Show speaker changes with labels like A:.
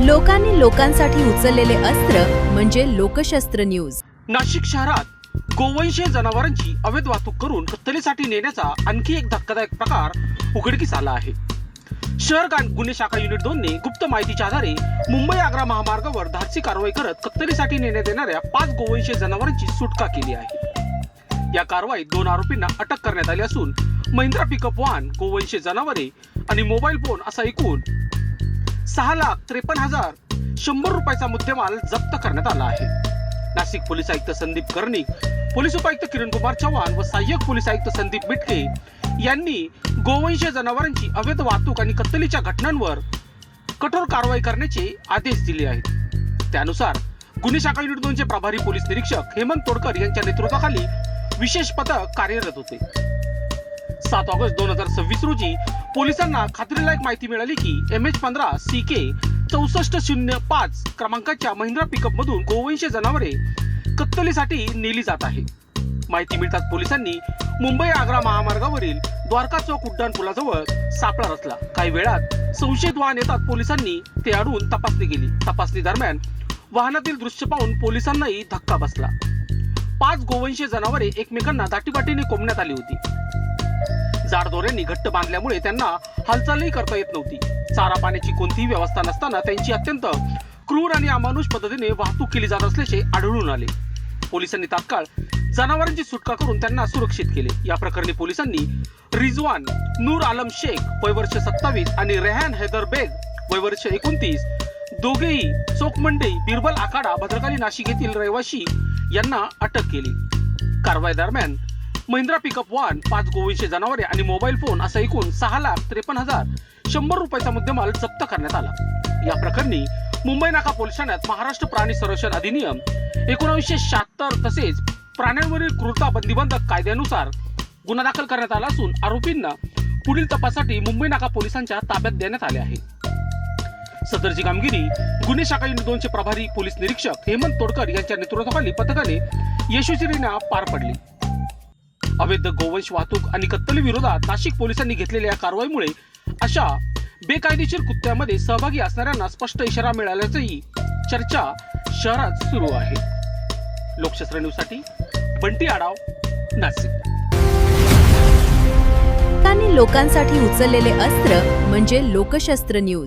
A: लोकांनी लोकांसाठी उचललेले अस्त्र म्हणजे लोकशस्त्र न्यूज।
B: नाशिक शहरात गोवंशीय जनावरांची अवैध वाहतूक करून कत्तलीसाठी नेण्याचा आणखी एक धक्कादायक प्रकार उघडकीस आला आहे। शहर गुन्हे शाखा युनिट 2 ने गुप्त माहितीच्या आधारे मुंबई आग्रा महामार्गावर धाडसी कारवाई करत कत्तलीसाठी नेण्यात येणाऱ्या 5 गोवंशीय जनावरांची सुटका केली आहे। या कारवाईत 2 आरोपींना अटक करण्यात आली असून महिंद्रा पिकअप वाहन, गोवंशीय जनावरे आणि मोबाईल फोन असा एकूण 6,53,100 रुपयाचा मुद्देमाल जप्त करण्यात आला आहे। नाशिक पोलीस आयुक्त संदीप कर्णिक, पोलीस उपायुक्त किरण कुमार चव्हाण व सहाय्यक पोलीस आयुक्त संदीप मिटके यांनी गोवंशीय जनावरांची अवैध वाहतूक आणि कत्तलीच्या घटनांवर कठोर कारवाई करण्याचे आदेश दिले आहेत। त्यानुसार गुन्हे शाखा युनिट 2 चे प्रभारी पोलीस निरीक्षक हेमंत तोडकर यांच्या नेतृत्वाखाली विशेष पथक कार्यरत होते। 7 ऑगस्ट 2026 रोजी पोलिसांना खात्रीलायक माहिती मिळाली की MH15 CK 6405 क्रमांकाच्या महिंद्रा पिकअप मधून गोवंशीय जनावरे कत्तलीसाठी नेली जात आहे। माहिती मिळताच पोलिसांनी मुंबई आग्रा महामार्गावरील द्वारका चौक उड्डाण पुलाजवळ सापळा रचला। काही वेळात संशयित वाहन येतात पोलिसांनी ते अडवून तपासणी केली। तपासणी दरम्यान वाहनातील दृश्य पाहून पोलिसांनाही धक्का बसला। 5 गोवंशीय जनावरे एकमेकांना दाटीवाटीने कोंबण्यात आली होती। जाड दोऱ्यांनी घट्ट बांधल्यामुळे त्यांना हालचालही करता येत नव्हती। चारा पाण्याची कोणतीही व्यवस्था नसताना त्यांची अत्यंत क्रूर आणि अमानुष पद्धतीने वाहतूक केली जात असल्याचे आढळून आले। पोलिसांनी तात्काळ जनावरांची सुटका करून त्यांना सुरक्षित केले। या प्रकरणी पोलिसांनी रिजवान नूर आलम शेख वय वर्ष 27 आणि रेहान हैदर बेग वय वर्ष 29 दोघेही चोकमंडी बिरबल आखाडा भद्रकाली नाशिक येथील रहिवासी यांना अटक केली। कारवाई दरम्यान महिंद्रा पिकअप वाहन, 5 गोवंशीय जनावरे आणि मोबाईल फोन असा एकूण 6,53,100 रुपयाचा मुद्देमाल जप्त करण्यात आला। या प्रकरणी मुंबई नाका पोलीस ठाण्यात महाराष्ट्र प्राणी संरक्षण अधिनियम 1976 तसेच प्राण्यांवरील क्रूरता प्रतिबंधक कायद्यानुसार गुन्हा दाखल करण्यात आला असून आरोपींना पुढील तपासासाठी मुंबई नाका पोलिसांच्या ताब्यात देण्यात आले आहे। सदरची कामगिरी गुन्हे शाखा युनिट 2 चे प्रभारी पोलीस निरीक्षक हेमंत तोडकर यांच्या नेतृत्वाखाली पथकाने यशस्वीरित्या पार पडली। अवैध गोवंश वाहतूक आणि कत्तली विरोधात नाशिक पोलिसांनी घेतलेल्या या कारवाईमुळे अशा बेकायदेशीर कृत्यामध्ये सहभागी असणाऱ्यांना स्पष्ट इशारा मिळाल्याची चर्चा शहरात सुरू आहे। लोकशस्त्र न्यूज साठी बंटी आडाव, नाशिक।
A: लोकांसाठी उचललेले अस्त्र म्हणजे लोकशस्त्र न्यूज।